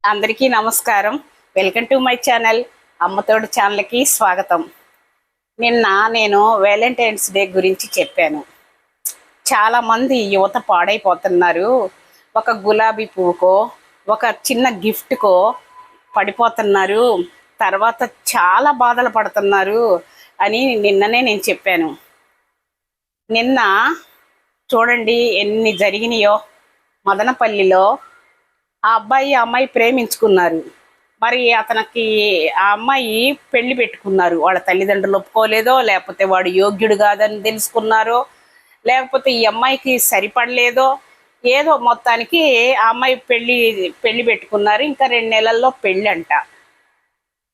అందరికీ నమస్కారం. Welcome to my channel. Ammathodu ఛానల్కి స్వాగతం. నిన్న నేను వ్యాలంటైన్స్ డే గురించి చెప్పాను. చాలామంది యువత పాడైపోతున్నారు. ఒక గులాబీ పువ్వుకో ఒక చిన్న గిఫ్ట్కో పడిపోతున్నారు, తర్వాత చాలా బాధలు పడుతున్నారు అని నిన్ననే నేను చెప్పాను. నిన్న చూడండి ఎన్ని జరిగినాయో. మదనపల్లిలో ఆ అమ్మాయి ప్రేమించుకున్నారు. మరి అతనికి ఆ అమ్మాయి పెళ్లి పెట్టుకున్నారు. వాళ్ళ తల్లిదండ్రులు ఒప్పుకోలేదో, లేకపోతే వాడు యోగ్యుడు కాదని తెలుసుకున్నారో, లేకపోతే ఈ అమ్మాయికి సరిపడలేదో, ఏదో మొత్తానికి ఆ అమ్మాయి పెళ్లి పెట్టుకున్నారు. ఇంకా 2 నెలల్లో పెళ్ళి అంట.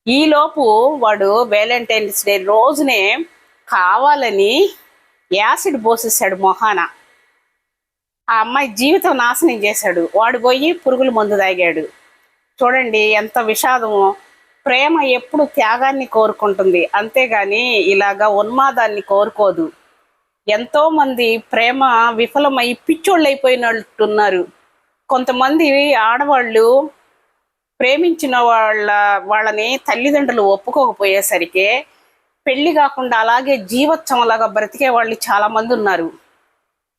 ఈలోపు వాడు వ్యాలంటైన్స్ డే రోజునే కావాలని యాసిడ్ పోసేసాడు మొహాన. ఆ అమ్మాయి జీవితం నాశనం చేశాడు. వాడు పోయి పురుగుల మందు తాగాడు. చూడండి ఎంత విషాదమో. ప్రేమ ఎప్పుడు త్యాగాన్ని కోరుకుంటుంది, అంతేగాని ఇలాగా ఉన్మాదాన్ని కోరుకోదు. ఎంతోమంది ప్రేమ విఫలమై పిచ్చోళ్ళు అయిపోయినట్టున్నారు. కొంతమంది ఆడవాళ్ళు ప్రేమించిన వాళ్ళని తల్లిదండ్రులు ఒప్పుకోకపోయేసరికి పెళ్లి కాకుండా అలాగే జీవోత్సవంలాగా బ్రతికే వాళ్ళు చాలామంది ఉన్నారు.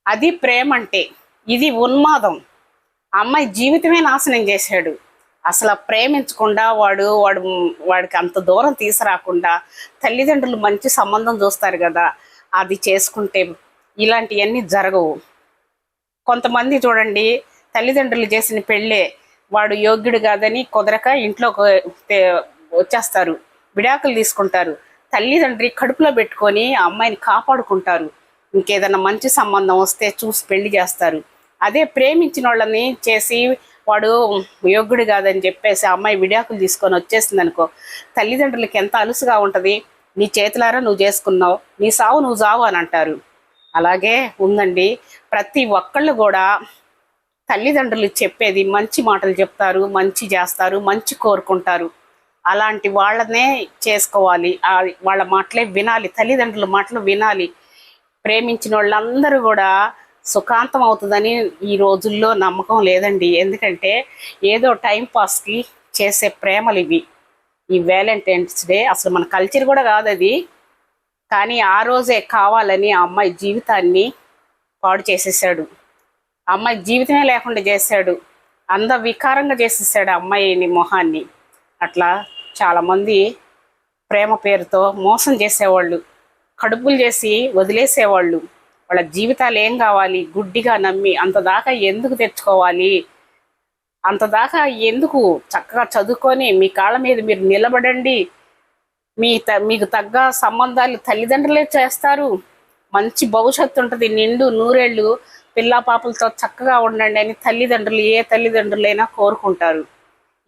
అది ప్రేమ అంటే. ఇది ఉన్మాదం. అమ్మాయి జీవితమే నాశనం చేశాడు. అసలు ప్రేమించకుండా వాడికి అంత దూరం తీసుకురాకుండా తల్లిదండ్రులు మంచి సంబంధం చూస్తారు కదా, అది చేసుకుంటే ఇలాంటివన్నీ జరగవు. కొంతమంది చూడండి, తల్లిదండ్రులు చేసిన పెళ్ళే వాడు యోగ్యుడు కాదని కుదరక ఇంట్లోకి వచ్చేస్తారు, విడాకులు తీసుకుంటారు. తల్లిదండ్రి కడుపులో పెట్టుకొని ఆ అమ్మాయిని కాపాడుకుంటారు. ఇంకేదన్నా మంచి సంబంధం వస్తే చూసి పెళ్లి చేస్తారు. అదే ప్రేమించిన వాళ్ళని చేసి వాడు యోగ్యుడు కాదని చెప్పేసి అమ్మాయి విడాకులు తీసుకొని వచ్చేసింది అనుకో, తల్లిదండ్రులకి ఎంత అలుసుగా ఉంటుంది. నీ చేతులారా నువ్వు చేసుకున్నావు, నీ సావు నువ్వు సావు అని అంటారు. అలాగే ఉందండి. ప్రతి ఒక్కళ్ళు కూడా తల్లిదండ్రులు చెప్పేది మంచి మాటలు చెప్తారు, మంచి చేస్తారు, మంచి కోరుకుంటారు. అలాంటి వాళ్ళనే చేసుకోవాలి. వాళ్ళ మాటలే వినాలి, తల్లిదండ్రుల మాటలు వినాలి. ప్రేమించిన వాళ్ళందరూ కూడా సుఖాంతం అవుతుందని ఈ రోజుల్లో నమ్మకం లేదండి. ఎందుకంటే ఏదో టైంపాస్కి చేసే ప్రేమలు ఇవి. ఈ వ్యాలంటైన్స్ డే అసలు మన కల్చర్ కూడా కాదు అది. కానీ ఆ రోజే కావాలని ఆ అమ్మాయి జీవితాన్ని పాడు చేసేసాడు. ఆ అమ్మాయి జీవితమే లేకుండా చేశాడు. వికారంగా చేసేసాడు ఆ అమ్మాయిని మొహాన్ని. అట్లా చాలామంది ప్రేమ పేరుతో మోసం చేసేవాళ్ళు, కడుపులు చేసి వదిలేసేవాళ్ళు. వాళ్ళ జీవితాలు ఏం కావాలి గుడ్డిగా నమ్మి అంతదాకా ఎందుకు తెచ్చుకోవాలి? అంతదాకా ఎందుకు? చక్కగా చదువుకొని మీ కాళ్ళ మీద మీరు నిలబడండి. మీకు తగ్గ సంబంధాలు తల్లిదండ్రులే చేస్తారు. మంచి భవిష్యత్తు ఉంటుంది, నిండు నూరేళ్ళు పిల్లా పాపలతో చక్కగా ఉండండి అని తల్లిదండ్రులు, ఏ తల్లిదండ్రులైనా కోరుకుంటారు.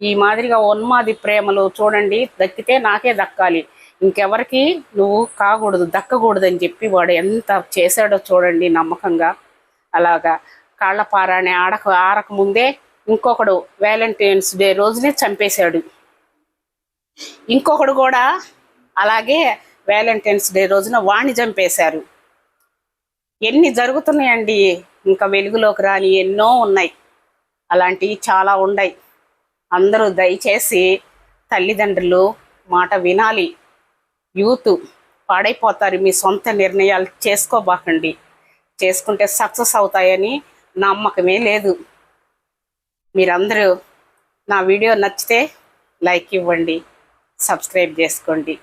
ఈ మాదిరిగా ఉన్మాది ప్రేమలు చూడండి, దక్కితే నాకే దక్కాలి, ఇంకెవరికి నువ్వు కాకూడదు, దక్కకూడదు అని చెప్పి వాడు ఎంత చేశాడో చూడండి నమ్మకంగా. అలాగా కాళ్ళపారాని ఆరకముందే ఇంకొకడు వ్యాలంటైన్స్ డే రోజునే చంపేశాడు. ఇంకొకడు కూడా అలాగే వ్యాలంటైన్స్ డే రోజున వాణ్ణి చంపేశారు. ఎన్ని జరుగుతున్నాయండి, ఇంకా వెలుగులోకి రాని ఎన్నో ఉన్నాయి. అలాంటివి చాలా ఉన్నాయి. అందరూ దయచేసి తల్లిదండ్రులు మాట వినాలి. యూత్ పాడైపోతారు. మీ సొంత నిర్ణయాలు చేసుకోబాకండి. చేసుకుంటే సక్సెస్ అవుతాయని నమ్మకమే లేదు. మీరందరూ నా వీడియో నచ్చితే లైక్ ఇవ్వండి, సబ్స్క్రైబ్ చేసుకోండి.